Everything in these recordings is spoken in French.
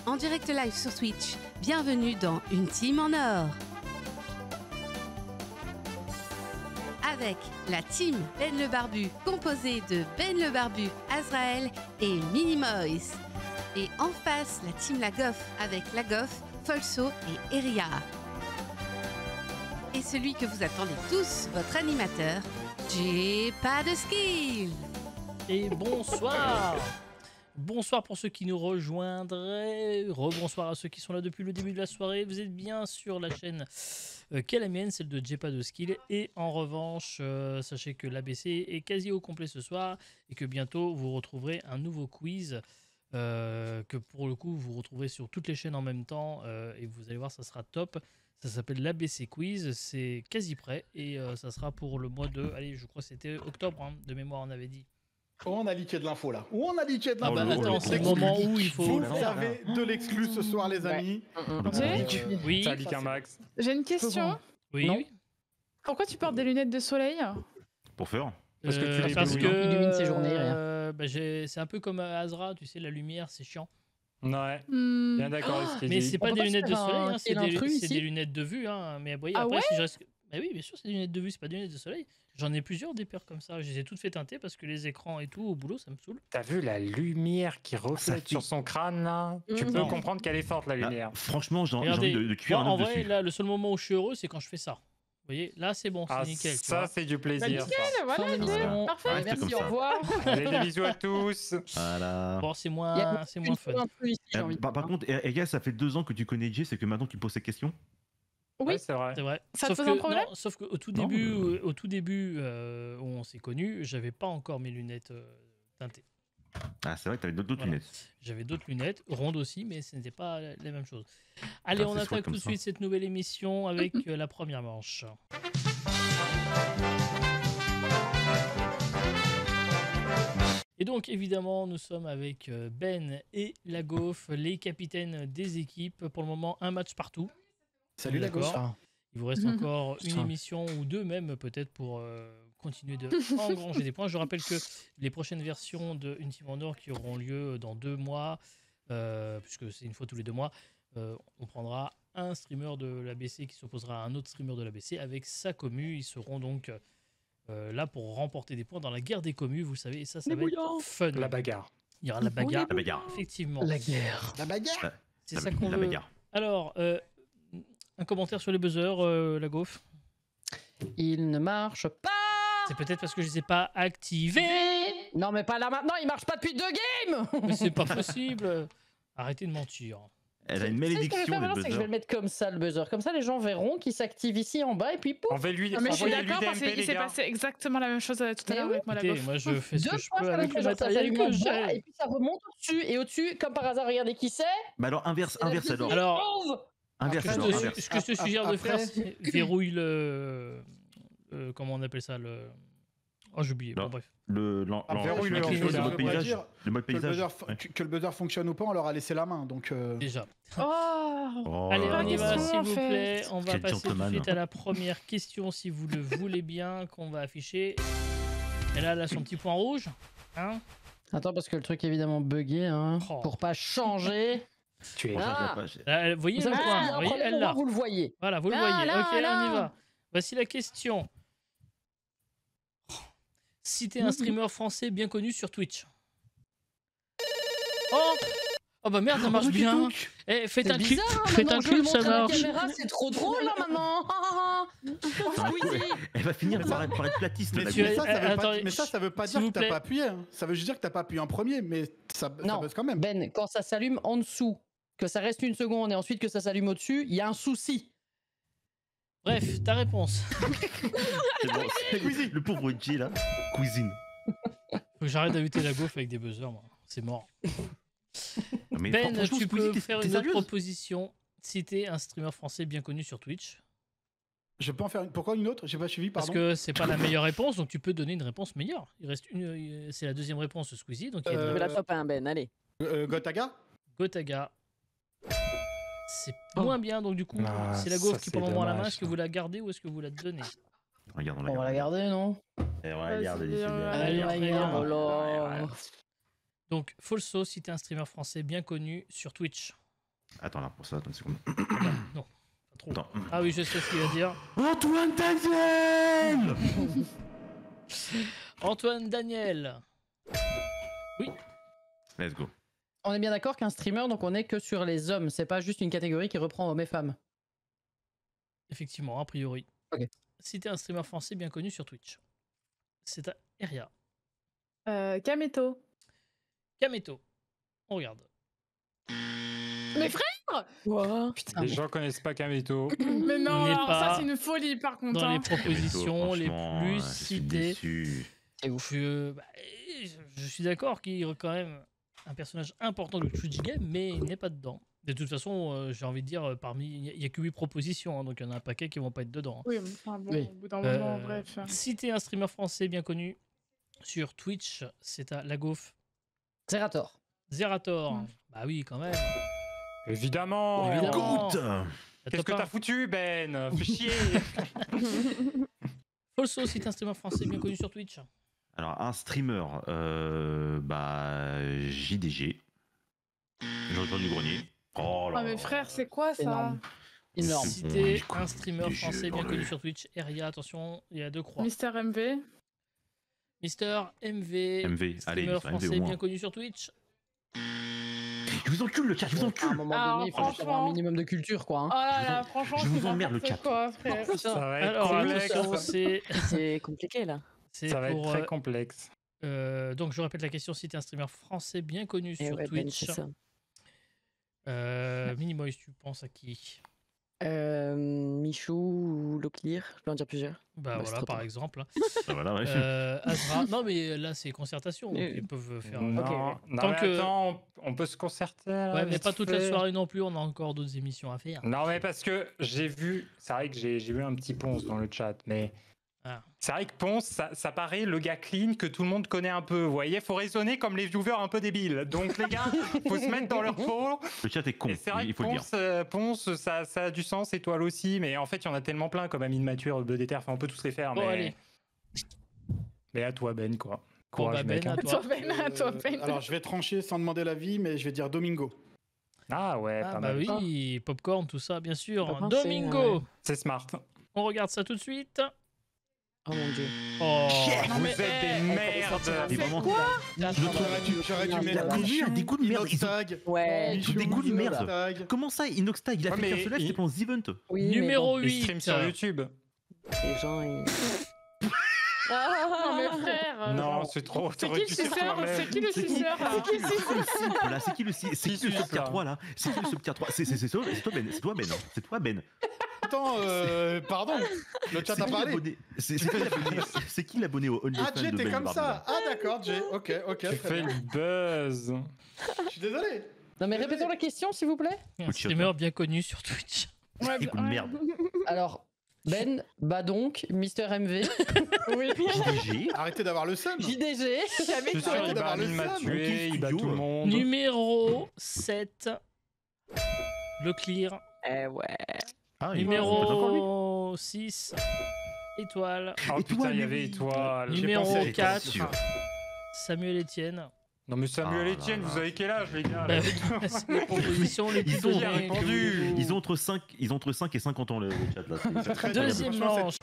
En direct live sur Twitch, bienvenue dans Une Team en Or. Avec la team Ben le Barbu, composée de Ben le Barbu, Azrael et Minimoys. Et en face, la team Lagoff, avec Lagoff, Folso et Eria. Et celui que vous attendez tous, votre animateur, J'ai pas de skill. Et bonsoir. Bonsoir pour ceux qui nous rejoindraient, rebonsoir à ceux qui sont là depuis le début de la soirée. Vous êtes bien sur la chaîne qu'est la mienne, celle de J'ai pas de skill. Et en revanche, sachez que l'ABC est quasi au complet ce soir et que bientôt vous retrouverez un nouveau quiz que pour le coup vous retrouverez sur toutes les chaînes en même temps et vous allez voir, ça sera top. Ça s'appelle l'ABC Quiz, c'est quasi prêt et ça sera pour le mois de, allez, je crois que c'était octobre, hein, de mémoire on avait dit. On a leaké de l'info là. Où on a leaké de Ah l'info. bah attends, c'est le moment où il faut... Vous avez de l'exclus ce soir les amis. Oui, Ça leak un max. J'ai une question. oui, oui. Pourquoi tu portes des lunettes de soleil? Pour faire. Parce que tu les parce illumines. que Illumine ses journées, bah, c'est un peu comme Azra, tu sais, la lumière, c'est chiant. Ouais, Hmm. bien d'accord avec ce qu'il Mais dit. c'est pas On des peut pas lunettes se de faire soleil, un hein, c'est intrus des ici lunettes de vue. Hein, mais voyez, Ah après, ouais si je reste... Bah oui, bien sûr, c'est des lunettes de vue, c'est pas des lunettes de soleil. J'en ai plusieurs des paires comme ça. Je les ai toutes fait teinter parce que les écrans et tout au boulot, ça me saoule. T'as vu la lumière qui reflète sur son crâne là? Tu peux Non. comprendre qu'elle est forte la lumière. Franchement, j'ai envie Regardez, de cuire moi, un en œuf vrai, dessus. là, le seul moment où je suis heureux, c'est quand je fais ça. Vous voyez, là, c'est bon, c'est Ah, nickel. tu ça vois. c'est du plaisir. Nickel, voilà, Fin d'émission. parfait. Ouais, c'est Merci, comme au ça. revoir. Allez, des bisous à tous. Voilà. Bon, c'est Il y a moins une fun. fois un peu ici, j'ai envie de Par dire. contre, Ega, ça fait 2 ans que tu connais Jay, c'est que maintenant tu poses ces questions. Oui. Ouais, c'est vrai. C'est vrai. Ça te sauf pose un que, problème non, sauf qu'au tout Non, début, où on s'est connus, j'avais pas encore mes lunettes teintées. Ah, c'est vrai que t'avais d'autres Voilà. lunettes. J'avais d'autres lunettes, rondes aussi, mais ce n'était pas la même chose. Allez, Ah, on c'est attaque chouette tout comme de ça. suite cette nouvelle émission avec la première manche. Et donc, évidemment, nous sommes avec Ben et Lagoff, les capitaines des équipes. Pour le moment, un match partout. Salut la D'accord. gauche. Il vous reste encore une Putain. émission ou deux même peut-être pour continuer de engranger des points. Je rappelle que les prochaines versions de Une Team en Or qui auront lieu dans 2 mois, puisque c'est une fois tous les 2 mois, on prendra un streamer de l'ABC qui s'opposera à un autre streamer de l'ABC avec sa commu. Ils seront donc là pour remporter des points dans la guerre des communes, vous savez, et ça va être fun. La bagarre. Il y aura la bagarre, La bagarre. effectivement. La guerre. La bagarre. C'est ça qu'on La veut. bagarre. Alors, un commentaire sur les buzzers, la gaufre. Il ne marche pas. C'est peut-être parce que je les ai pas activés. Non, mais pas là maintenant, il marche pas depuis 2 games. Mais c'est pas possible. Arrêtez de mentir. Elle a une Tu sais ce que je vais malédiction, faire le maintenant, c'est que je vais le buzzer. mettre comme ça, le buzzer. Comme ça, les gens verront qu'il s'active ici en bas et puis pouf. Envoyez-lui Non, mais je suis envoyez-lui d'accord des parce MP, qu'il les s'est gars. passé exactement la même chose tout à Mais l'heure oui. avec moi la Écoutez, gaufre. moi je fais ce Deux que je fois, peux ça avec le fait genre, ça matériel s'allume en que bas, et j'ai. puis ça remonte au-dessus. Et au-dessus, comme par hasard, regardez qui c'est. Bah alors, inverse C'est la alors. petite Alors, chose. Inverse Ce alors, que inverse. ce que je te suggère de faire, Après- c'est verrouille le. Comment on appelle ça le... Oh, j'ai oublié. Bon, Non. bref. verrouille le le enclos, là. mode paysage. dire Le mode Que le, paysage. buzzer, que le buzzer fonctionne ou pas, on leur a laissé la main. Donc Déjà. Oh. Oh Allez, là on y là. va, question, s'il en vous fait. plaît. On va Quel passer tout de gentleman. suite à la première question, si vous le voulez bien, qu'on va afficher. Elle a son petit point rouge. Hein. Attends, parce que le truc est évidemment bugué. Hein, Oh. Pour pas changer. Tu es Bon, là. change la Ah. page. Là, vous voyez Vous le savez, point. il y a Vous un voyez, premier elle moment, l'a. vous le voyez. Voilà, vous le Là, voyez. là, Ok, là. on y va. Voici la question. Citez un streamer français bien connu sur Twitch. Oh! Oh bah merde, ça marche bien. Eh, faites C'est un cul. bizarre, hein, Faites maintenant un je le cul, montre ça à la marche. caméra, c'est trop drôle là maintenant. Squeezie. Elle va finir par être platiste, Mais, la tu mais as- ça, ça veut pas, attendez, mais ça veut pas s'il dire vous que t'as plaît. pas appuyé. Hein. Ça veut juste dire que t'as pas appuyé en premier, mais ça Non, buzz quand même. Ben, quand ça s'allume en dessous, que ça reste une seconde et ensuite que ça s'allume au-dessus, il y a un souci. Bref, ta réponse. C'est bon, c'est- Le pauvre Jay là. Cuisine. Faut que j'arrête d'inviter la gaufre avec des buzzers, moi. C'est mort. Non, mais Ben, franchement, tu Squeezie, peux t'es faire une autre sérieuse? proposition. Citer un streamer français bien connu sur Twitch. Je peux en faire une. Pourquoi une autre? J'ai pas suivi, Parce pardon. que c'est pas la meilleure réponse, donc tu peux donner une réponse meilleure. Il reste une. C'est la deuxième réponse, Squeezie. Donc il y a Euh, de la top 1, Ben, allez. Gotaga? Gotaga. C'est moins bien, donc du coup, Ah, c'est la ça, gaufre qui c'est pour le moment à la main. dommage, Est-ce que ça. vous la gardez ou est-ce que vous la donnez? Regarde, On va la garder, non? Et on la garde, Vas-y, c'est bien. Allez, Allez, frère. oh là. Donc, Folso, si t'es un streamer français bien connu sur Twitch. Attends, là, pour ça, attends une seconde. Non, pas trop. Attends. Ah oui, je sais ce qu'il va dire. Antoine Daniel. Antoine Daniel. Let's go. On est bien d'accord qu'un streamer, donc on est que sur les hommes. C'est pas juste une catégorie qui reprend hommes et femmes. Effectivement, a priori. Ok. Si t'es un streamer français bien connu sur Twitch. C'est à Eria. Kameto. Kameto. On regarde. Mais frère Putain. Les gens connaissent pas Kameto. Mais non, On n'est alors pas ça c'est une folie par contre. Dans les hein. propositions les Franchement, plus je suis citées. déçu. C'est ouf. Je suis d'accord qu'il est quand même un personnage important du Twitch Game, mais il n'est pas dedans. De toute façon, j'ai envie de dire, parmi il n'y a que 8 propositions, hein, donc il y en a un paquet qui vont pas être dedans. Hein. Oui, mais enfin bon, Oui. au bout d'un moment, Euh, bref. Si t'es un streamer français bien connu sur Twitch, c'est à Lagof. Zerator. Zerator. Mm. Bah oui, quand même. Évidemment. Évidemment. Écoute. Qu'est-ce que Top t'as 1. foutu, Ben? Fais chier. Folso, si t'es un streamer français bien connu sur Twitch. Alors, un streamer, bah, JDG. Jean-Jean du Grenier. Oh là Ah mais là. frère, c'est quoi ça? Énorme. Énorme. Si bon, t'es du coup, un streamer des français jeux bien dans connu le- sur Twitch, Eria, attention, il y a 2 croix. Mister MV. Mister MV, MV, allez, streamer MV au français moins. bien connu sur Twitch. Je vous encule le chat, je vous À un encule. moment Alors, donné, il faut juste avoir un franchement- minimum de culture, quoi. Hein. Oh là Je vous là, en- franchement, je vous c'est emmerde le n'importe chat. quoi, frère. Ça va être Alors, complexe. attention, c'est C'est compliqué là. Ça va être pour. très complexe. Donc, je répète la question, si t'es un streamer français bien connu Et sur ouais, Ben, Twitch, c'est ça. Minimoys, tu penses à qui? Michou ou Locklear, je peux en dire plusieurs. Bah c'est voilà, trop par tard. exemple. Ah, voilà, ouais. Azra. Non, mais là, c'est concertation. Donc Oui. ils peuvent faire. Non, Ok. non, Tant mais que- attends, on peut se concerter. là, Ouais, mais vite pas toute la fait. soirée non plus. On a encore d'autres émissions à faire. Non, mais parce que j'ai vu, c'est vrai que j'ai vu un petit Ponce dans le chat, mais Ah. c'est vrai que Ponce, ça paraît le gars clean que tout le monde connaît un peu. Vous voyez, faut raisonner comme les viewers un peu débiles. Donc les gars, faut se mettre dans leur peau. Le chat est con, Et c'est vrai il que faut le dire. Ponce, ça a du sens, Étoile aussi, mais en fait, il y en a tellement plein comme Amine Mature, Beudéter, enfin, on peut tous les faire. Bon, mais... allez. mais à toi, Ben, quoi. Bon, Courage, bah, mec. Ben, hein. à toi. Toi, Ben, à toi, Ben. Alors, je vais trancher sans demander l'avis, mais je vais dire Domingo. Ah ouais, Ah, pas bah mal. oui, popcorn, tout ça, bien sûr. Pas pensé, Domingo. ouais. C'est smart. On regarde ça tout de suite. Oh mon dieu. Oh. Non, Vous mais, êtes des merdes. Mais vraiment, J'aurais dû Il mettre a des goûts de merde. Ils ont Inoxtag. Ouais. Michou, des goûts de merde. Inoxtag. Comment ça, Inoxtag, il a Ouais, fait mais faire cela, il- c'était pendant The Event. Oui, mais Numéro bon. Il 8. stream sur YouTube. Les gens, ils... Non mais frère. Non, c'est trop. C'est t'aurais qui dû le dire suceur? toi-même. C'est qui le suceur là? C'est qui le simple là? C'est qui le Qui sub suce, tier là 3 là? C'est qui le sub tier 3? C'est toi Ben, c'est toi Ben, c'est toi Ben. Attends, pardon, le chat C'est a qui parlé. l'abonné- c'est qui l'abonné au OnlyFans Ah, Jay, de t'es Ben comme Barbu, ça. là Ah, d'accord, Jay. Ok, Tu très fais bien. le buzz. Je suis désolé. Non, mais répétons la question, s'il vous plaît. Un streamer bien connu sur Twitch. Ouais, Écoute, merde. Alors, Ben, bah donc, Mister MV, Oui. JDG. Arrêtez d'avoir le seum. JDG. Je suis sûr, il va d'avoir le Amine m'a seum. tué, il bat Studio. tout le monde. Numéro 7. Le clear. Eh ouais. Ah, il est encore lui. Numéro 6. Étoile. Oh putain, il y mais avait oui. Étoile. J'ai Numéro pensé, j'étais 4. sûr. Samuel Etienne. Non mais Samuel Ah Etienne, là vous là. avez quel âge les gars Bah là oui, c'est les propositions les plus Ils ont données que répondu. vous- Ils ont entre 5 et 50 ans le chat là. C'est très Deuxième bien. Franchement, manche.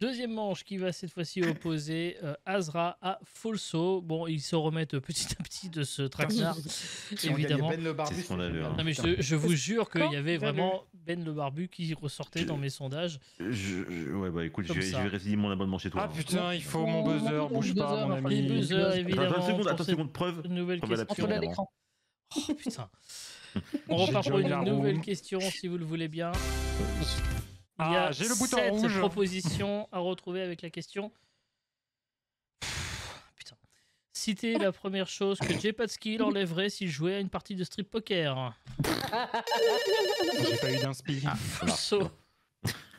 Deuxième manche qui va cette fois-ci opposer Azra à Folso. Bon, ils se remettent petit à petit de ce traquenard, Si on gagnait évidemment. Ben le Barbu, C'est scandaleux, hein. Non, mais je vous jure qu'il y avait Quand vraiment Ben le Barbu qui ressortait dans mes sondages. Ouais, bah écoute, Comme je ça. vais résilier mon abonnement chez toi. Ah putain, il faut mon buzzer, bouge pas mon Les ami. buzzers, Attends évidemment. une seconde, pour attends une cette seconde, preuve. nouvelle Preuve à la question. Contrôler à l'écran. Oh putain. On repart pour join la une nouvelle room. question si vous le voulez bien. Il y Ah, a j'ai le bouton 7 rouge. propositions à retrouver avec la question. Putain. Citez la première chose que J-Patski enlèverait s'il jouait à une partie de strip poker. J'ai pas eu d'inspi. Folso.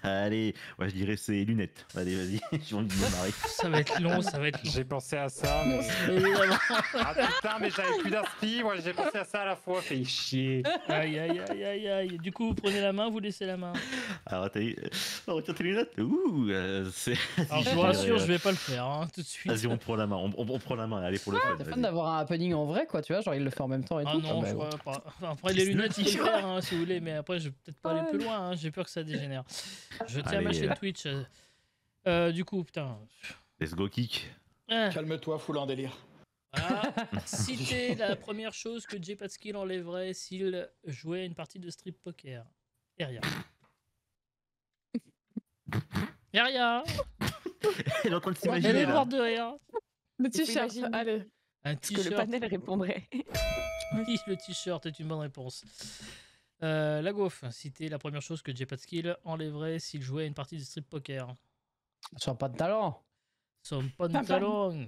Allez, ouais, je dirais c'est lunettes. Allez, vas-y, j'ai envie de me marrer. Ça va être long, ça va être long. J'ai pensé à ça, mais... Évidemment. Ah putain, mais j'avais plus d'inspi, moi j'ai pensé à ça à la fois, fait chier. Aïe, aïe, aïe, aïe, aïe. Du coup, vous prenez la main, vous laissez la main. Alors, retiens tes lunettes. Ouh, c'est. Alors, je vous rassure, je vais pas le faire, hein, tout de suite. Vas-y, on prend la main. On prend la main. Allez, pour le fun. C'est fun vas-y. d'avoir un happening en vrai, quoi, tu vois, genre il le fait en même temps et Ah tout. non, bah, je ouais. crois pas. Enfin, après, les lunettes, il faut le faire, hein, si vous voulez, mais après, je vais peut-être pas aller plus loin, hein, j'ai peur que ça dégénère. Je tiens à ma Allez. chaîne Twitch. Du coup, putain. Let's go kick. Ah, Calme-toi, foule en délire. voilà. Citez la première chose que Jay Patskill enlèverait s'il jouait à une partie de strip poker. Eria. Eria. Elle est en train de Elle s'imaginer est là. morte de rire. Le Il faut t-shirt, imaginer. allez. Un Parce que le t-shirt. panel répondrait. Oui, le t-shirt est une bonne réponse. La gaufre, citez la première chose que Jay Patskill enlèverait s'il jouait à une partie de strip poker. Sur pas de talent. Son pantalon.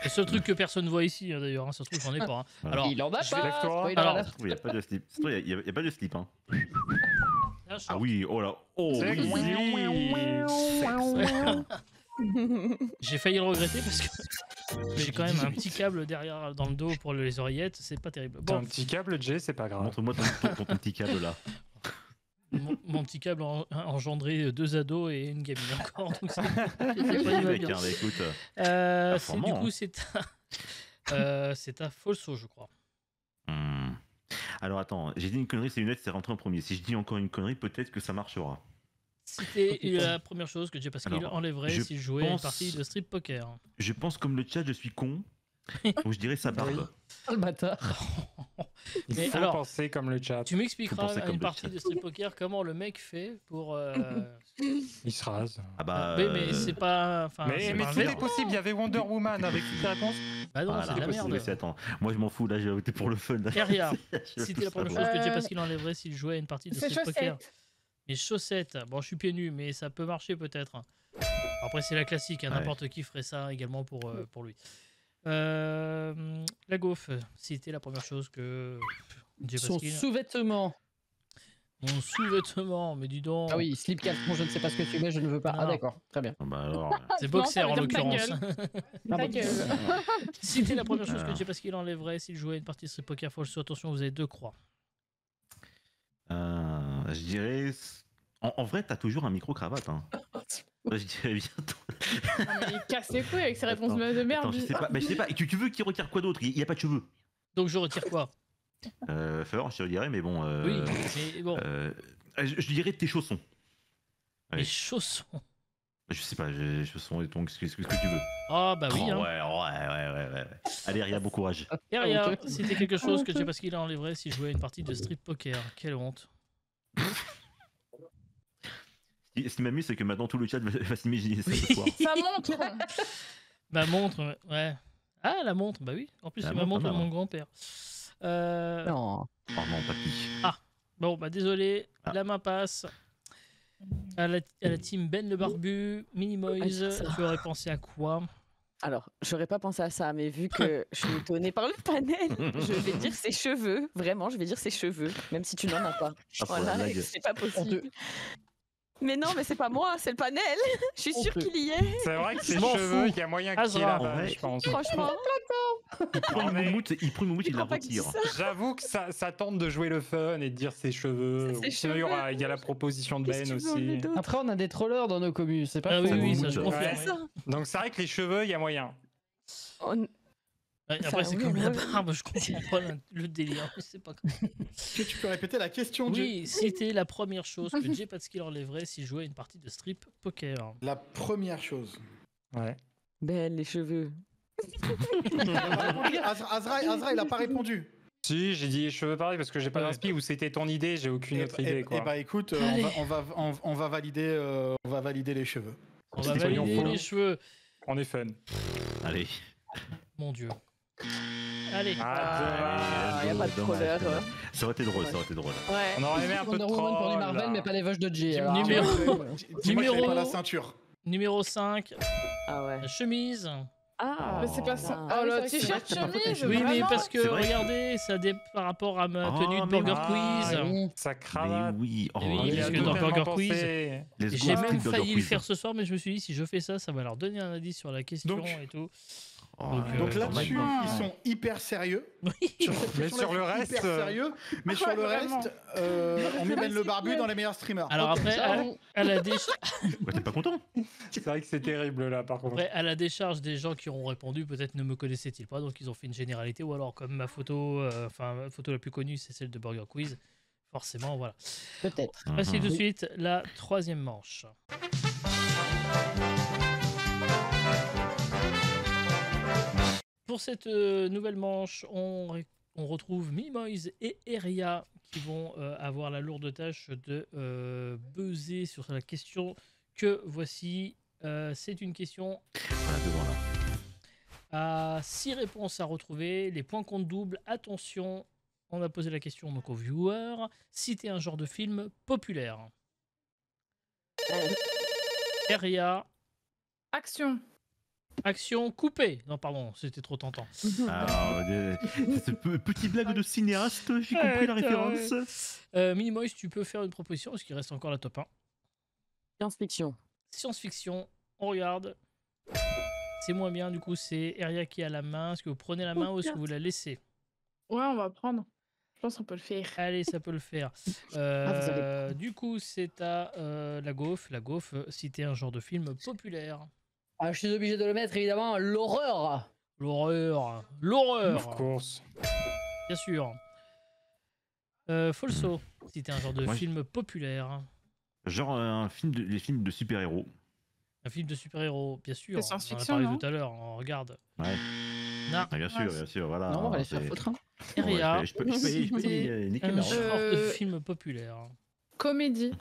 Le seul truc que personne voit ici, hein, d'ailleurs, hein, ça se trouve, j'en ai pas. Hein. Voilà. Alors, Il en a je vais- pas. Lève-toi. spoiler Alors, alert. Il n'y a pas de slip. Il y a pas de slip. Hein. là, je- Ah oui, oh là. Oh C'est oui. J'ai failli le regretter parce que j'ai quand même un petit câble derrière dans le dos pour les oreillettes, c'est pas terrible. T'as Bon, un petit câble, Jay, c'est pas grave. Montre-moi ton petit câble là. mon petit câble a engendré 2 ados et une gamine encore, donc c'est pas Mec, bien. hein, bah, écoute. Du Performant, coup, hein. c'est à Folso, je crois. Hmm. Alors attends, j'ai dit une connerie, c'est lunettes, c'est rentré en premier. Si je dis encore une connerie, peut-être que ça marchera. C'était la première chose que Jay Pascal Alors, enlèverait je s'il jouait à une pense- partie de strip poker. Je pense comme le chat, je suis con. Donc je dirais sa barbe. Ah, le bâtard. Il Mais faut alors, penser comme le chat. Tu Faut m'expliqueras penser à comme une le partie chat. de strip poker comment le mec fait pour. Il se rase. Ah bah. Oui, mais c'est pas. Enfin, Mais, c'est mais pas un c'était verbe. possible, il y avait Wonder Woman avec toutes les réponses. Bah non, Voilà, c'est de la possible, merde. mais attends, moi je m'en fous, là j'ai voté pour le fun. Eria, Je veux c'était tout la première chose savoir. que Jay Pascal enlèverait s'il jouait à une partie de C'est strip poker. chaussettes. Les chaussettes. Bon, je suis pieds nus, mais ça peut marcher peut-être. Après, c'est la classique, hein, Ouais. n'importe qui ferait ça également pour lui. La gaufre, c'était la première chose que Jay Son Pascal. sous-vêtement. Mon sous-vêtement, mais dis donc. Ah oui, slip caleçon, je ne sais pas ce que tu mets, je ne veux pas. Non. Ah d'accord, très bien. Ah bah alors. C'est Non, boxer ça veut en dire ta l'occurrence. gueule. Ah, Ta bon. gueule. C'était la première chose que Alors. Jay Pascal enlèverait s'il jouait à une partie de strip poker falso. Attention, vous avez 2 croix. Je dirais. En vrai, t'as toujours un micro-cravate. Hein. Moi, je dirais bientôt. Non, mais il casse les couilles avec ses réponses Attends, de merde. Attends, je sais pas. Mais je sais pas. Et tu veux qu'il retire quoi d'autre Il n'y a pas de cheveux. Donc je retire quoi? Feur, je te dirais, mais bon. Oui, mais bon, Je dirais tes chaussons. les Ouais. chaussons. Je sais pas, chaussons et ton, ce que tu veux. Ah bah oui, Oh, hein. ouais. Allez, Ria, bon courage. Derrière, ok. c'était quelque chose que Jay Pascal enlèverait s'il jouait à une partie de strip poker. Quelle honte. Ce qui m'amuse, c'est que maintenant tout le chat va s'imaginer ça ce soir. Ça montre. Ma montre, ouais. Ah, la montre, bah oui. En plus, La c'est ma montre, montre de pas mal, mon grand-père. Non. Oh non, papy. Bon, bah désolé, Ah. la main passe. À la team Ben le Barbu, Minimoise, Ah, c'est ça. tu aurais pensé à quoi? Alors, j'aurais pas pensé à ça, mais vu que je suis étonnée par le panel, je vais dire ses cheveux. Vraiment, je vais dire ses cheveux, même si tu n'en as pas. Ah, pour la Voilà, blague. c'est pas possible. Mais non, mais c'est pas moi, c'est le panel. Je suis sûre Honteux. qu'il y est. C'est vrai que Je ses m'en cheveux, fous. il y a moyen qu'il y ait Azra. là-bas, Ouais. je pense. Franchement, Il prend une moumoute, il la crois pas qu'il retire. dise ça. J'avoue que ça tente de jouer le fun et de dire ses cheveux. C'est ses Sinon, il y a la cheveux. proposition de Qu'est-ce Ben que tu veux enlever aussi. d'autre Après, on a des trollers dans nos communes, c'est pas Ah oui, faux. oui, ça, ça je je confirme. confirme. C'est ça. Donc c'est vrai que les cheveux, il y a moyen. On- Ouais, Ça, après, c'est oui, comme la ouais. barbe, je comprends pas le délire, mais c'est pas grave. Est-ce que tu peux répéter la question, Jay Oui, c'était la première chose que Jay Patskill enlèverait s'il jouait à une partie de strip poker. La première chose. Ouais. Ben, les cheveux. Il a pas répondu. Azra, il a pas répondu. Si, j'ai dit les cheveux pareil parce que j'ai pas Ouais. d'inspi ou c'était ton idée, j'ai aucune autre idée quoi. bah écoute, Allez. on va valider les cheveux. On va C'était valider pas les cheveux. On est fun. Allez. Mon dieu. Allez. Ah, y a pas de dommage, troller, dommage. Ça aurait été drôle, ça aurait été drôle. Ouais. On aurait aimé un peu de Wonder Woman pour les troll, Marvel, là. mais pas les vaches de Jay. alors. Numéro- Dis-moi qu'il avait Numéro- pas la ceinture. Numéro 5, Ah ouais. la chemise. Ah, Mais c'est pas ça. Ah, Oh, oui, le c'est vrai que t-shirt c'est vrai que chemise. Oui, mais vraiment parce que C'est vrai. regardez, par rapport à ma Oh, tenue de mais Burger ah, Quiz. Oui. Sa Mais cravate. oui, oh, Eh oui, Il y parce a que dans totalement Burger Quiz, pensé. let's Et go, j'ai Street même Burger failli le Quiz. faire ce soir, mais je me suis dit, si je fais ça, ça va leur donner un indice sur la question Donc- et tout. Oh, Donc là-dessus, Ah. ils sont hyper sérieux. Oui. Sur cette Mais question-là, sur le ils sont reste, hyper sérieux. Mais sur le vraiment. reste, on met Ben le Barbu dans les meilleurs streamers. Alors Ok. après, J'avoue. à la Ouais, t'es pas content? C'est vrai que c'est terrible là, par contre. Après, à la décharge des gens qui auront répondu, peut-être ne me connaissaient-ils pas, donc ils ont fait une généralité, ou alors comme ma photo la plus connue, c'est celle de Burger Quiz. Forcément, voilà. Peut-être. Voici tout de Oui. suite la troisième manche. Pour cette nouvelle manche, on retrouve Minimoys et Eria qui vont avoir la lourde tâche de buzzer sur la question que voici. C'est une question Voilà, devant là. à 6 réponses à retrouver. Les points comptent double. Attention, on a posé la question donc aux viewers. Citez un genre de film populaire. Eria, Action. action coupée. Non, pardon, c'était trop tentant. Alors, cette petite blague de cinéaste, j'ai compris la référence. Minimoys, tu peux faire une proposition parce qu'il reste encore la top 1. Science-fiction. Science-fiction, on regarde. C'est moins bien, du coup, c'est Eria qui a la main. Est-ce que vous prenez la main ou est-ce que vous la laissez? Ouais, on va prendre. Je pense qu'on peut le faire. Allez, ça peut le faire. vous allez Du coup, c'est à la gaufre. La gaufre, citer un genre de film populaire. Ah, je suis obligé de le mettre, évidemment, l'horreur. L'horreur. Of L'horreur, course. bien sûr. Folso, citer un genre de Moi, film populaire. Genre les films de super-héros. Un film de super-héros, bien sûr. De On en a science-fiction, parlé non tout à l'heure, on regarde. Ouais. Na, Ah, bien sûr, voilà. Non, on va les faire c'est- foutre. Hein. Eria, Ouais, je peux c'est niquer un ma genre de Euh, film populaire. Comédie.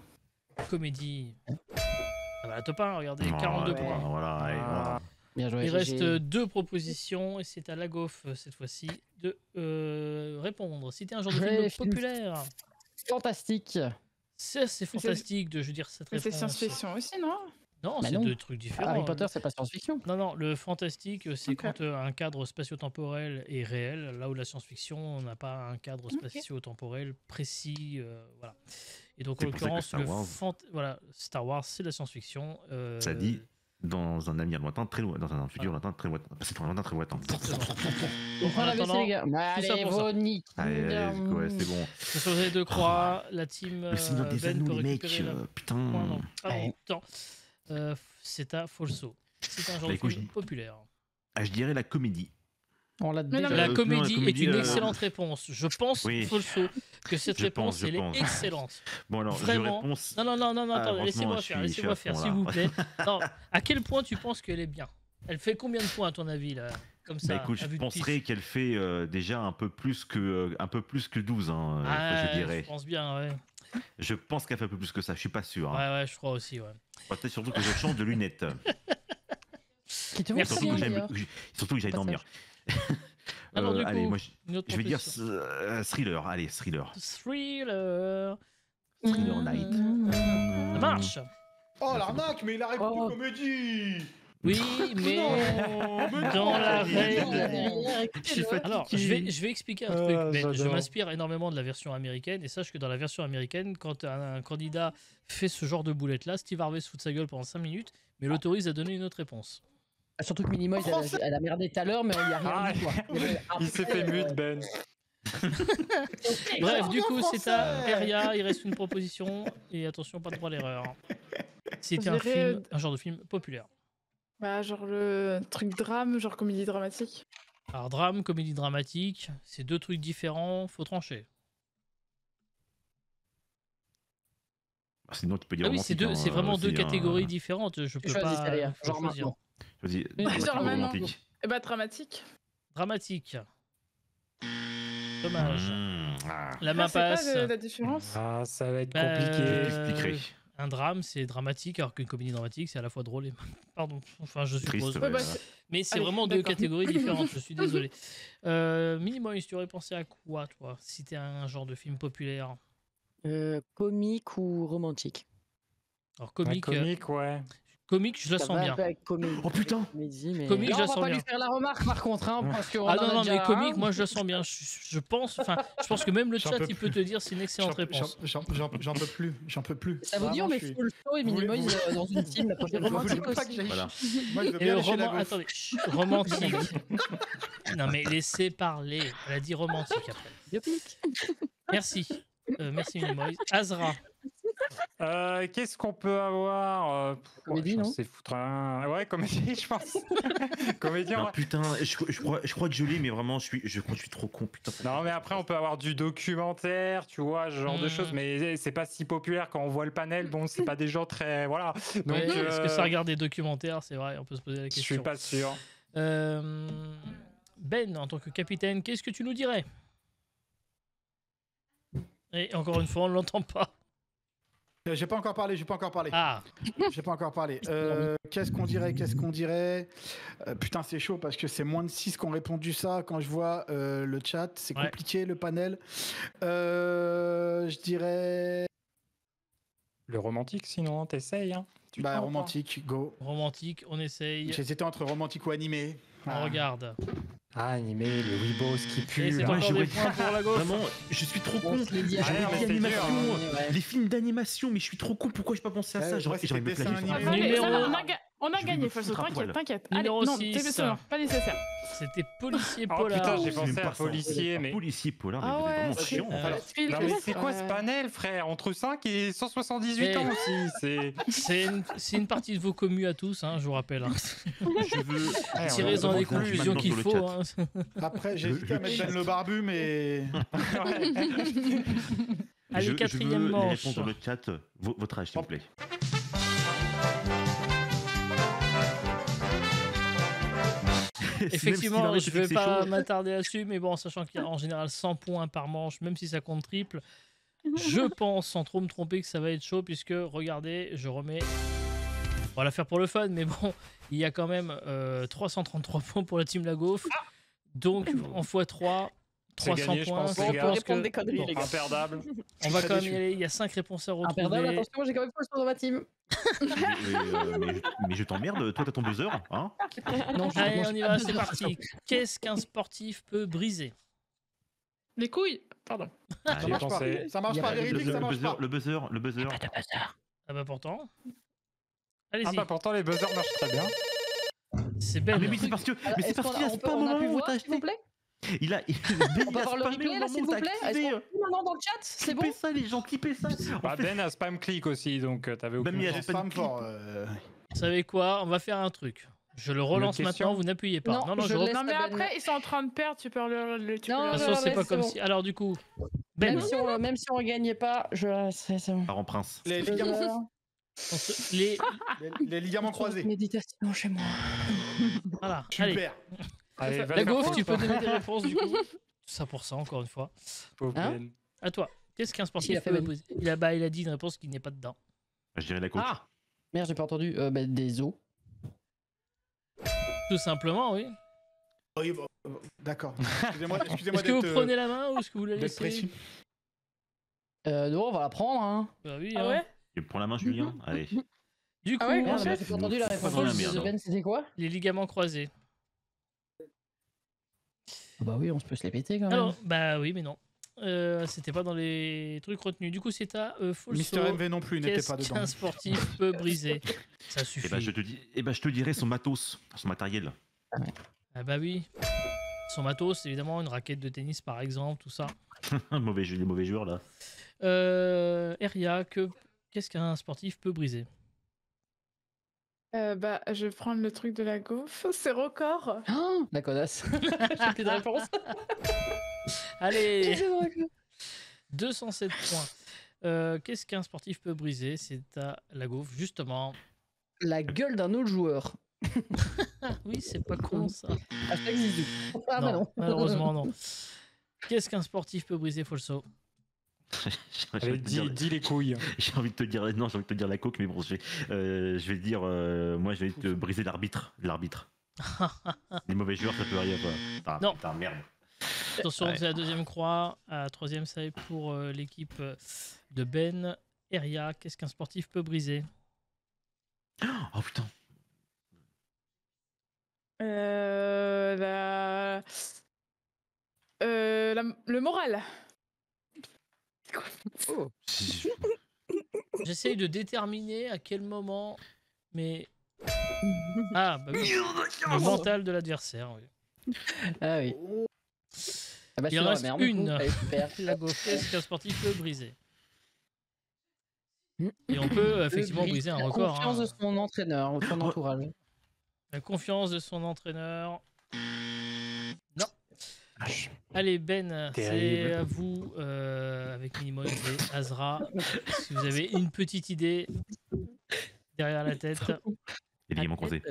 Comédie. Ah bah, la top 1, regardez, Oh, 42 ouais, points. Voilà, allez, voilà. Bien joué. Il GG. reste 2 propositions et c'est à la gaufre cette fois-ci de répondre. Citer un genre de Ouais, film film. populaire. Fantastique. C'est fantastique de je dire cette Mais c'est réponse. science-fiction aussi, non? Non, Bah c'est non. deux trucs différents. Harry Potter, c'est pas science-fiction. Non, le fantastique, c'est Ok. quand un cadre spatio-temporel est réel, là où la science-fiction, on n'a pas un cadre spatio-temporel précis. Voilà. Et donc, en C'est pour ça que l'occurrence, Star Wars- voilà, Star Wars, c'est la science-fiction. Ça dit dans un avenir lointain, très loin, dans un futur lointain, très lointain. C'est un lointain, très lointain. Donc, en On la baisser, attendant, les gars. tout ça Allez, pour ça. vos niques. Allez, ouais, c'est bon. sur les deux croix, la team Le Seigneur des Ben Anneaux, peut les mecs, récupérer la point putain. dans pas Ouais. longtemps. C'est à Folso. C'est un genre Bah, de écoute, film populaire. Ah, je dirais la comédie. On l'a Mais non, déjà. La non, comédie la comédie, est une excellente réponse. Je pense, Oui. Folso, que cette Je réponse, pense, je elle pense. est excellente. Bon, alors, Vraiment. je réponse. Non, Ah, attendez, franchement, laissez-moi je faire, suis- je suis à fond, s'il là. vous plaît. Non, à quel point tu penses qu'elle est bien? Elle fait combien de points, à ton avis, là? Comme ça, Bah, écoute, à je vue de penserais pif. qu'elle fait déjà un peu plus que 12, hein, Ah, je dirais. je pense bien, ouais. Je pense qu'elle fait un peu plus que ça, je suis pas sûr. Hein. Ouais, je crois aussi, ouais. Peut-être surtout que je change de lunettes. Qui te Merci. vont Surtout que bien, d'ailleurs. surtout que j'aille dormir. Alors, du allez, coup, moi, une autre je vais dire proposition. thriller. Allez, thriller. Thriller. Thriller Night. Ça marche. Oh l'arnaque, mais il a répondu Oh. comédie. Oui, mais dans la règle. Je suis fatigué. Alors, je vais expliquer un truc, mais je j'adore. m'inspire énormément de la version américaine, et sache que dans la version américaine, quand un candidat fait ce genre de boulette-là, Steve Harvey se fout de sa gueule pendant 5 minutes, mais l'autorise à donner une autre réponse. Surtout que Minimoys, elle a merdé tout à l'heure, mais on y a rien Ah, dit, quoi. Il s'est fait mute, Ben. Bref, du bien coup, c'est à français. Eria, il reste une proposition, et attention, pas de droit à l'erreur. C'était Je un dirais, film, un genre de film populaire. Bah, genre le truc drame, genre comédie dramatique. Alors, drame, comédie dramatique, c'est deux trucs différents, faut trancher. Sinon, tu peux dire Ah oui, romantique, c'est vraiment aussi, deux catégories différentes, je peux Choisis, pas allez, faut genre choisir. maintenant. Vas-y, Genre maintenant. romantique. Et bah, dramatique. Dramatique. Dommage. La main Ah, c'est quoi passe. la différence? Ah, ça va être Bah, Je compliqué. t'expliquerai. Un drame, c'est dramatique, alors qu'une comédie dramatique, c'est à la fois drôle et... Pardon, enfin, je Triste, suppose. ouais. Ouais, bah, c'est- Mais c'est Allez, vraiment deux d'accord. catégories différentes, je suis désolé. Minimoys, tu aurais pensé à quoi, toi, si t'es un genre de film populaire? Comique ou romantique? Alors, Un comique, comique, ouais. Comique, je la Ça sens va un bien. peu avec Oh putain. comédie, mais... Comique, Là, je on la va sens pas bien. lui faire la remarque par contre, hein, parce qu'on Ah en non, a non, déjà mais comique, un. moi je le sens bien. Je pense que même le J'en chat, peux il peut te dire c'est une excellente réponse. J'en peux plus. J'en peux plus. Ça vous dit, on Vraiment, met je suis- full show et Vous voulez- Minimoise dans une team la prochaine Vous fois. voulez romantique pas que j'aille Voilà. Moi, je veux Et bien le aller chez la roman, gaufre. attendez, romantique. Non mais laissez parler. Elle a dit romantique après. Biopic. Merci. Merci Minimoise. Azra. Qu'est-ce qu'on peut avoir Comédie, non? C'est foutre un... Ouais, comédie, je pense. Comédie, en Non, vrai. putain, je crois que je l'ai, mais vraiment, je crois que je suis trop con, putain. Non, mais après, on peut avoir du documentaire, tu vois, ce genre de choses, mais c'est pas si populaire quand on voit le panel. Bon, c'est pas des gens très. Voilà. Donc, Ouais, est-ce que ça regarde des documentaires? C'est vrai, on peut se poser la je suis question. pas sûr. Ben, en tant que capitaine, qu'est-ce que tu nous dirais? Et encore une fois, on ne l'entend pas. J'ai pas encore parlé. Ah, J'ai pas encore parlé. Qu'est-ce qu'on dirait putain, c'est chaud parce que c'est moins de 6 qui ont répondu ça. Quand je vois le chat, c'est Ouais. compliqué, le panel. Je dirais... Le romantique, sinon, t'essayes. Hein. Tu Bah, tentes, romantique, go. romantique, on essaye. J'hésitais entre romantique ou animé. On regarde. hein. Ah, animé, le Weebos qui pue. Et c'est là. encore j'aurais- des points pour la gauche. Vraiment, je suis trop con. On se l'est dit à Ah, chaque non, fois. mais c'est dur, Ouais. Les films d'animation, mais je suis trop con, pourquoi j'ai pas pensé à ça? Ouais, J'aurais c'était j'aurais me dessin plagié sur animé. un- Allez, Numéro- ça va, on a Je vais gagné, me Faso, foutre un t'inquiète, poil. t'inquiète. Allez, Numéro non, 6. TP sonore, pas nécessaire. C'était policier Oh polar. putain, j'ai C'est même pensé à pas ça. policier, mais. Policier polar, Ah mais ouais, vraiment c'est- chiant. Non, mais c'est quoi ce panel, frère? Entre 5 et 178 ans aussi. C'est une partie de vos commus à tous, hein, je vous rappelle. Hein. Je veux. Ouais, Tirez-en on les va voir conclusions maintenant qu'il sur le faut. chat. Hein. Après, j'ai hésité à mettre Ben le barbu, mais... Allez, Je quatrième veux les manche. réponses dans le chat. Votre âge, s'il vous plaît. Effectivement, je vais vais pas m'attarder là-dessus, mais bon, sachant qu'il y a en général 100 points par manche, même si ça compte triple, je pense, sans trop me tromper, que ça va être chaud, puisque, regardez, je remets... On va la faire pour le fun, mais bon, il y a quand même 333 points pour la team Lagoff. Donc, en x3, C'est 300 gagné, je points. pense, Je les On gars. peut pense répondre que des conneries, bon, les gars. Imperdable. on va très quand même déçu. y aller. Il y a 5 réponses à Imperdable, retrouver. attention, moi j'ai quand même full dans ma team. Mais je t'emmerde, toi t'as ton buzzer, hein? Non, Allez, on y va, c'est deux heures, parti. Qu'est-ce qu'un sportif peut briser? Les couilles, pardon. Ça J'ai marche pensé. pas. Ça marche Il y a pas, pas de véridique, ça marche pas. Le buzzer. Ah bah pourtant. Ah Allez-y, bah pourtant, les buzzers marchent très bien. c'est Ah, belle. mais oui, c'est parce que. Mais c'est Est-ce parce qu'on qu'il a on peut- spam au on a pu moment où voir, t'as s'il vous acheté. plaît? Il a On va voir le replay là, s'il vous plaît. Est-ce qu'on peut maintenant dans le chat? C'est bon? Clippez ça, les gens, clippez ça. Bah, Ben a spam click aussi, donc t'avais aucun Ben, mais il y a sens. pas de Spam clip. fort. Vous savez quoi? On va faire un truc. Je le relance Une question maintenant, vous n'appuyez pas. Non, Non, je je laisse Non, mais à Ben. après, ils sont en train de perdre, tu peux tu peux Non, De leur- toute façon, c'est ouais, pas c'est comme bon. si. Alors, du coup, Ben, Même si on regagnait pas, je laisserai, c'est bon. Part en prince. Les ligaments, les ligaments croisés. Méditation chez moi. Voilà. Allez, Super. Allez, va la faire gaufre, foutre, tu peux toi. donner des réponses du coup. Ça pour ça, encore une fois. Pauvre Hein Ben. À toi. Qu'est-ce qu'un Il sportif a fait peut Ben. briser? Il a dit une réponse qui n'est pas dedans. Je dirais la coach. Ah, Merde, j'ai pas entendu. Des os. tout simplement, oui. Oui, bon, D'accord. Excusez-moi Est-ce que vous d'être prenez la main ou est-ce que vous la d'être laissez? précis. Non, on va la prendre, hein. Bah oui. Ah hein. ouais? Tu prends la main, Julien. Allez. Du coup, Ah ouais, Merde, Ensuite, j'ai pas entendu la réponse. dans la merde. Ben, c'était quoi? les ligaments croisés. Bah oui, on se peut se les péter quand même. Alors, bah oui, mais non. C'était pas dans les trucs retenus. Du coup, c'est à Folso. Mister MV non plus n'était Qu'est-ce pas dedans. qu'un sportif peut briser? Ça Et suffit. bah, je te dirais son matos, son matériel. Ah bah oui. Son matos, évidemment, une raquette de tennis par exemple, tout ça. Les mauvais joueurs là. Eria, qu'est-ce qu'un sportif peut briser? Bah, je vais prendre le truc de la gaufre. C'est record. Oh, la connasse. J'ai plus de réponse. Allez, 207 points. Qu'est-ce qu'un sportif peut briser? C'est à la gaufre, justement. La gueule d'un autre joueur. Ah oui, c'est pas con ça. Hashtag Zizou. Ah bah non. Malheureusement non. Qu'est-ce qu'un sportif peut briser, Folso? J'ai Allez, envie de te dire- dis les couilles. j'ai envie de te dire, non, j'ai envie de te dire la coque, mais bon, je vais dire, moi, je vais te briser l'arbitre. Les mauvais joueurs, ça peut arriver. Enfin, Non. Putain, merde. Attention, Ouais. c'est la deuxième croix. À la troisième, ça est pour l'équipe de Ben. Eria, qu'est-ce qu'un sportif peut briser? Oh putain. Le moral. Si- J'essaye de déterminer à quel moment, mais... Ah, bah oui. Le mental de l'adversaire, oui. Ah oui. Ah bah, je Il suis dans la reste merde, une. du coup. Allez, super. La gaufre, qu'est-ce qu'un sportif peut briser? Et on peut effectivement briser un La record. confiance hein. de son entraîneur ou de son entourage. La confiance de son entraîneur. Non. Allez Ben, c'est Terrible. à vous avec Minimoy et Azra. Si vous avez une petite idée derrière la tête. Les ligaments croisés.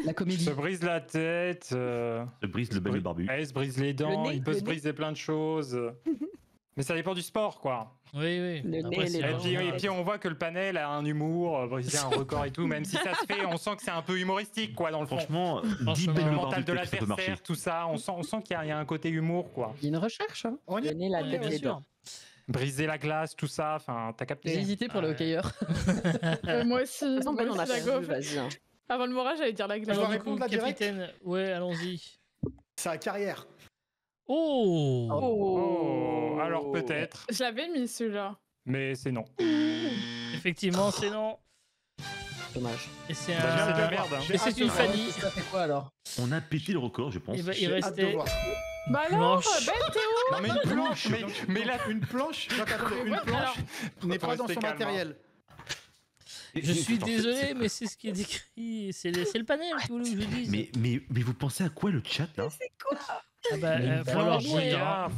La comédie. Se brise la tête. Se brise le bel barbu. Ouais, il se brise les dents. nez, Il peut le se nez. briser plein de choses. Mais ça dépend du sport, quoi. Oui, oui. Le Après, nez, c'est les en Et dents. puis, général. et puis on voit que le panel a un humour, briser un record et tout. Même si ça se fait, on sent que c'est un peu humoristique, quoi, dans le fond. Franchement, 10 Franchement, belles Le le mental barbu, de peut-être que ça peut marcher. l'adversaire, tout ça, on sent qu'il y a un côté humour, quoi. Il y a une recherche. Hein. On y Le nez, la Ouais, tête, bien les sûr. dents. Briser la glace, tout ça, enfin, t'as J'ai capté. hésité pour le Ouais. hockeyeur. Moi aussi. De toute façon, Moi Ben, on a aussi, la perdu, gaufre. vas-y. Hein. Avant le moral, j'allais dire la glace. Je dois Alors, du coup, répondre là, direct capitaine, ouais, allons-y. Sa carrière. Oh, Oh, alors peut-être, Je l'avais mis celui-là. mais c'est non. Effectivement, c'est non. Dommage. Et c'est Bah, un... c'est de la merde. hein. J'ai Et c'est hâte une de voir. Fanny. Ça fait quoi alors? On a pété le record, je pense. Eh ben, il J'ai hâte de restait voir. une Bah alors, planche. Ben, t'es où? Non, mais une planche, mais la Une planche, donc, attendez, une Ouais, planche alors- n'est pas dans Restez son calme, hein. matériel. Je suis désolé, mais c'est ce qui est décrit. C'est le panel que vous voulez que je dise. Mais vous pensez à quoi le chat là? Ah bah, Mais va falloir planche, dire. gars.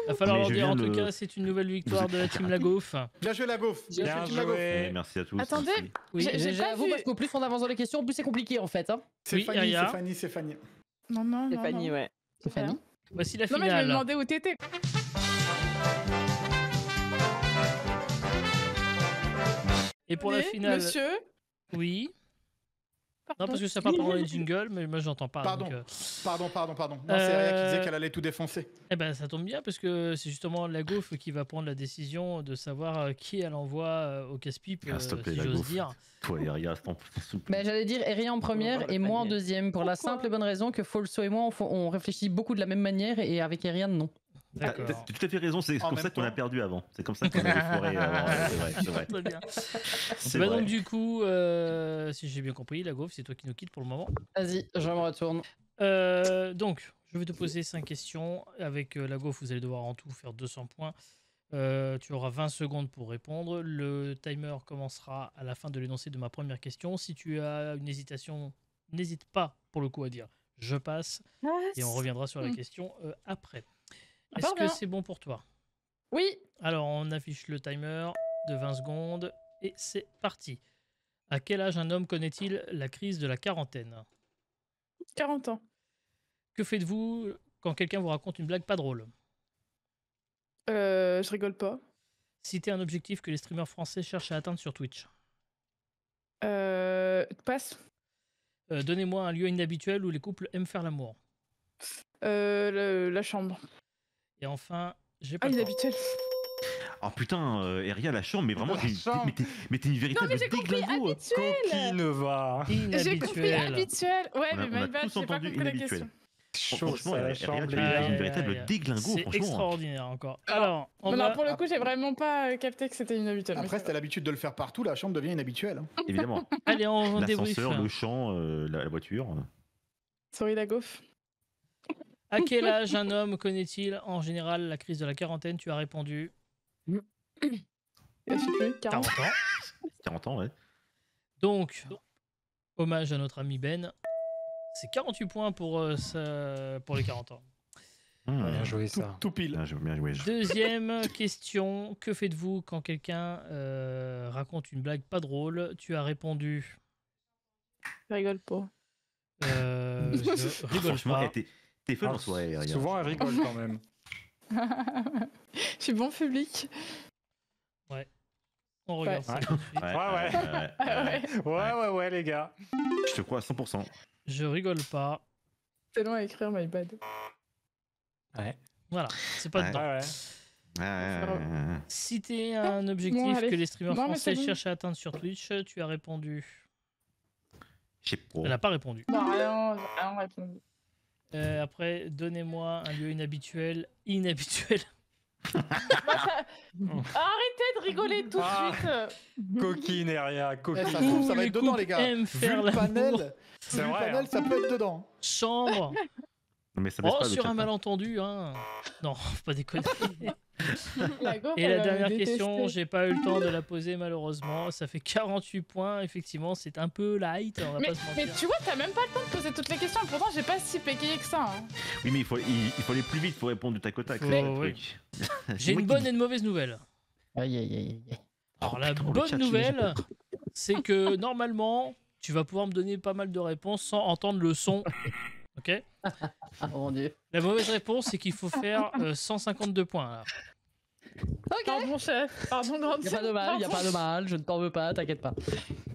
Va falloir Mais leur je dire. viens En tout de- cas, c'est une nouvelle victoire Vous de la êtes- team La Gaufre. Bien joué la gaufre. Bien joué la gaufre. Eh, joué. merci à tous. Attendez. merci. Oui, J'ai pas J'avoue vu. parce qu'au plus on avance dans les questions, au plus c'est compliqué en fait. Hein. C'est Oui, Fanny, Aria. c'est Fanny, c'est Fanny. Non, non, C'est non. Fanny, non. ouais. C'est Fanny. voici la Non, mais je me finale. demandais où t'étais. Et pour la Oui, finale, Monsieur. oui. Non, Pardon. parce que ça part pendant les jingles, mais moi j'entends pas. Pardon. donc, Pardon. Non, c'est Aria qui disait Euh, qu'elle allait tout défoncer. Eh ben, ça tombe bien parce que c'est justement la gaufre qui va prendre la décision de savoir qui elle envoie au casse-pipe, Ah, s'il te plaît, si la j'ose gaufre. dire. Toi et Aria, s'il te plaît. Bah, j'allais dire Eria en première voir le et moi en panier. deuxième pour la simple et bonne raison que Folso et moi on réfléchit beaucoup de la même manière et avec Erian non. T'as D'accord. tout à fait raison, c'est En comme ça même qu'on a temps. perdu avant. C'est comme ça qu'on a défoiré avant. C'est vrai, c'est vrai. Très bien. C'est Bah vrai. donc du coup, si j'ai bien compris, la gaufre, c'est toi qui nous quitte pour le moment. Vas-y, je me retourne. Donc, je vais te poser 5 questions. Avec la gaufre, vous allez devoir en tout faire 200 points. Tu auras 20 secondes pour répondre. Le timer commencera à la fin de l'énoncé de ma première question. Si tu as une hésitation, n'hésite pas pour le coup à dire « je passe » et on reviendra sur la question après. Est-ce Fort que bien. c'est bon pour toi? Oui. Alors, on affiche le timer de 20 secondes et c'est parti. À quel âge un homme connaît-il la crise de la quarantaine? 40 ans. Que faites-vous quand quelqu'un vous raconte une blague pas drôle? Je rigole pas. Citez un objectif que les streamers français cherchent à atteindre sur Twitch. Passe. Donnez-moi un lieu inhabituel où les couples aiment faire l'amour. La chambre. Et enfin, j'ai pas Ah, le temps. inhabituel. Oh putain, Eria, la chambre, mais vraiment, La t'es chambre. mais t'es une véritable mais j'ai compris déglingo. Coquine va. J'ai compris Inhabituel. habituel. Ouais, On a- mais on a my bad, tous j'ai pas entendu compris la inhabituel. question. Chaud, Franchement, ça, la Eria, chambre, tu les es gars. une Aïe, véritable aïe, aïe. déglingo, C'est franchement. extraordinaire encore. Alors, on Voilà, va... pour le coup, j'ai vraiment pas capté que c'était inhabituel. Après, si t'as l'habitude de le faire partout, la chambre devient inhabituelle. hein. Évidemment. Allez, on débrief. L'ascenseur, le champ, la voiture. Sorry, la gaufre. À quel âge un homme connaît-il en général la crise de la quarantaine? Tu as répondu Je sais plus, 40. 40 ans. 40 ans, ouais. Donc, hommage à notre ami Ben. C'est 48 points pour les 40 ans. Bien joué, Tout, ça. tout pile. Bien joué. Deuxième question. Que faites-vous quand quelqu'un raconte une blague pas drôle? Tu as répondu Je rigole pas. je rigole Franchement, pas. t'es fun en Ah, soirée, Eria. Souvent, elle rigole quand même. Je suis bon public. On regarde Ouais. ça tout de suite. Ouais, les gars. Je te crois à 100%. Je rigole pas. C'est long à écrire, my bad. Ouais. Voilà, c'est pas Ouais. dedans. Ouais. Citer un objectif Bon, allez. que les streamers Non, mais français c'est bon. cherchent à atteindre sur Twitch. Tu as répondu. Je sais pas. Elle n'a pas répondu. Non, rien répondu. Après, donnez-moi un lieu inhabituel. Inhabituel. Arrêtez de rigoler tout de Ah. suite. Coquine et rien, Eh, coquine. ça se trouve, ça va Les être dedans, couples les gars. aiment Vu faire le l'amour. panel, C'est vu le vrai, panel, hein. ça peut être dedans. Chambre. Non, mais ça baisse Oh, pas le sur chat, un hein. malentendu, hein. Non, faut pas déconner. La go, Et elle la va dernière me question, détester. j'ai pas eu le temps de la poser malheureusement. Ça fait 48 points, effectivement, c'est un peu light, on va pas se Mais mentir. tu vois, t'as même pas le temps de poser toutes les questions. Pourtant, j'ai pas si péqué que ça. Hein. Oui, mais il faut aller plus vite pour répondre du tac au tac. Oh, c'est le oui. truc. J'ai une bonne et une mauvaise nouvelle. Aïe, aïe, aïe, aïe. Alors la putain, le bonne chat, nouvelle, c'est que normalement, tu vas pouvoir me donner pas mal de réponses sans entendre le son. Ok. Ah mon dieu. La mauvaise réponse, c'est qu'il faut faire 152 points. Là. Pardon, chef. Pardon, grande Y a pas de mal, y a pas de mal, je ne t'en veux pas, t'inquiète pas.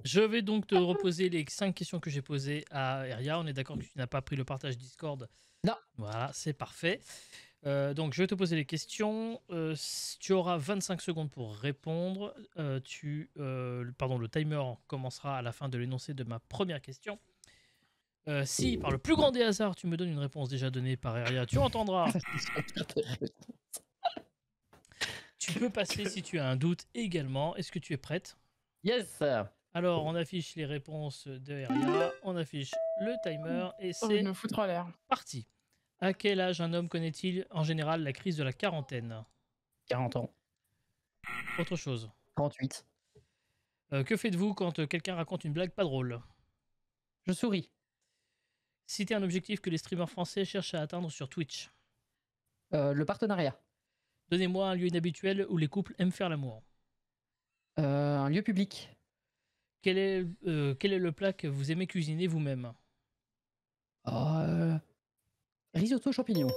Je vais donc te reposer les 5 questions que j'ai posées à Eria. On est d'accord que tu n'as pas pris le partage Discord? Non. Voilà, c'est parfait. Donc je vais te poser les questions. Tu auras 25 secondes pour répondre. Le timer commencera à la fin de l'énoncé de ma première question. Si par le plus grand des hasards tu me donnes une réponse déjà donnée par Eria, tu entendras. Tu peux passer si tu as un doute également. Est-ce que tu es prête? Yes. Alors, on affiche les réponses de Eria, on affiche le timer et Oh, je c'est me foutre en l'air. parti. À quel âge un homme connaît-il en général la crise de la quarantaine? 40 ans. Autre chose. 38. Que faites-vous quand quelqu'un raconte une blague pas drôle? Je souris. Citez un objectif que les streamers français cherchent à atteindre sur Twitch. Le partenariat. Donnez-moi un lieu inhabituel où les couples aiment faire l'amour. Un lieu public. Quel est le plat que vous aimez cuisiner vous-même? Risotto champignons.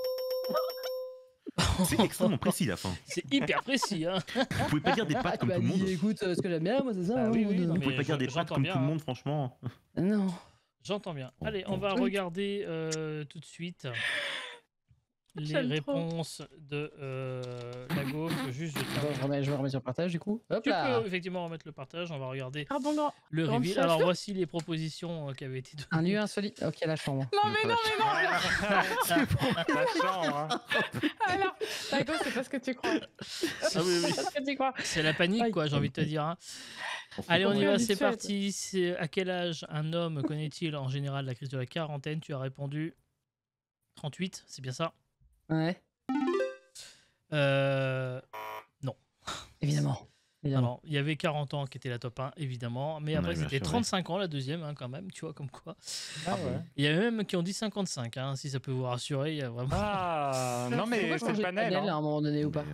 C'est extrêmement précis la fin. C'est hyper précis, hein. Vous pouvez pas dire des pâtes comme tout le monde. Écoute, ce que j'aime bien, moi, c'est ça. Bah hein, oui, oui, ou non, Vous mais pouvez pas dire des pâtes j'entends comme bien, tout le hein. monde, franchement. Non. J'entends bien. Allez, on va regarder tout de suite les J'aime réponses de la gauche. Juste, je Je me remets sur le partage du coup. Hop Tu là. peux effectivement remettre le partage. On va regarder Pardon, grand. le grande reveal. chef. Alors voici les propositions qui avaient été Un données. lieu insolite. Ok, la chambre. Non, mais non, mais non. La chambre, hein. Alors, la go, c'est pas ce que tu crois. Ah oui, oui. C'est pas ce que tu crois. C'est la panique, quoi, j'ai envie de te dire. Hein. Allez, on y va, c'est parti. C'est à quel âge un homme connaît-il en général la crise de la quarantaine? Tu as répondu 38, c'est bien ça? Ouais. Non. Évidemment. Alors, il y avait 40 ans qui était la top 1, évidemment. Mais après, Ouais, bien c'était sûr, 35 ans la deuxième, hein, quand même. Tu vois, comme quoi. Ah ouais. Il y a même qui ont dit 55, hein, si ça peut vous rassurer. Il y a vraiment. Ah, non, mais c'est le panel. à Hein. un moment donné ou pas.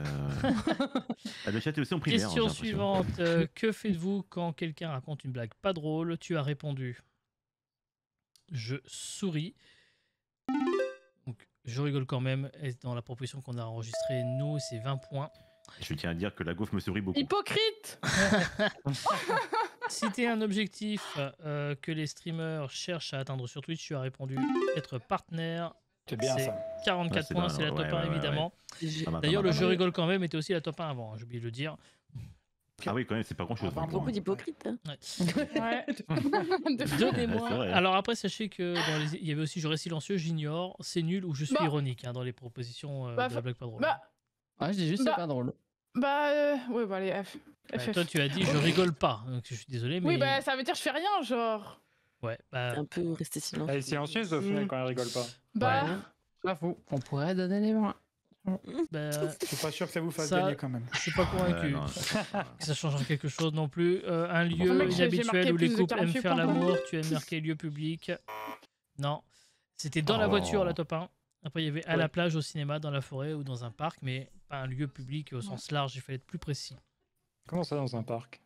Le chat est aussi en primaire. Question hein, j'ai l'impression. suivante. Que faites-vous quand quelqu'un raconte une blague pas drôle? Tu as répondu. Je souris. Donc, je rigole quand même. Et dans la proposition qu'on a enregistrée, nous, c'est 20 points. Je tiens à dire que la gaufre me sourit beaucoup. Hypocrite. Citer un objectif que les streamers cherchent à atteindre sur Twitch, tu as répondu être partenaire. C'est bien C'est ça. 44 Ouais, c'est points, bien, c'est la top ouais, 1 ouais, évidemment. Pas mal, D'ailleurs, pas le mal. jeu rigole quand même était aussi la top 1 avant, j'ai oublié de le dire. Ah oui, quand même, c'est pas grand chose. Ah, Beaucoup d'hypocrites. Hein. Ouais. Donnez-moi. c'est vrai. Alors après, sachez que il y avait aussi j'aurais silencieux, j'ignore, c'est nul ou je suis Bah. ironique hein, dans les propositions Bah, de la blague pas drôle. Bah, Ouais, je dis juste Bah, c'est pas drôle. ouais, bah, allez, F. Ouais, FF. toi, tu as dit je rigole pas, donc je suis désolé, mais Oui, bah, ça veut dire je fais rien, genre. ouais, bah, C'est un peu resté silencieux. Elle est silencieuse au final quand elle rigole pas. Bah, Pas fou. On pourrait donner les points. bah, Je suis pas sûr que ça vous fasse Ça- gagner quand même. je suis pas convaincu non, que ça changera quelque chose non plus. Un lieu mec, j'ai inhabituel marqué où les plus de couples aiment 48 faire points, quoi. l'amour, tu as marqué lieu public. Non, c'était dans la Oh. voiture la top 1. Après, il y avait à Ouais. la plage, au cinéma, dans la forêt ou dans un parc, mais pas un lieu public au sens large, il fallait être plus précis. Comment ça dans un parc?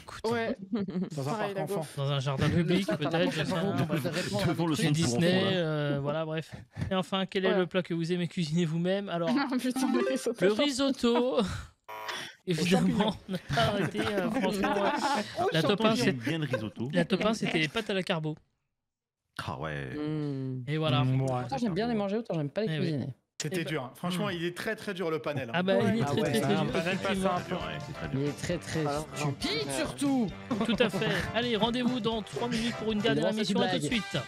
Écoute, ouais. Dans un Pareil, parc la enfant. gaufre. dans un jardin public, peut-être, je sais pas, bref. Devant le Chez centre pour Disney, enfants, là. voilà, bref. Et enfin, quel est Ouais. le plat que vous aimez cuisiner vous-même? Alors, Ah, putain, le risotto. le risotto, évidemment, on n'a pas arrêté, franchement. La top 1, J'aime bien le risotto. la top 1, c'était les pâtes à la carbo. Ah ouais. Hmm. Et voilà. Ouais. Autant j'aime bien les manger, autant j'aime pas les Eh oui. cuisiner. C'était dur. Hein. Franchement, il est très très dur le panel. Hein. Ah bah il est Ah très ouais, très c'est très un dur, panel pas effectivement. simple. Ouais, c'est très Il dur. est très très Alors, stupide surtout. Tout à fait. Allez, rendez-vous dans 3 minutes pour une dernière Évidemment, c'est une émission. À tout de blague. suite.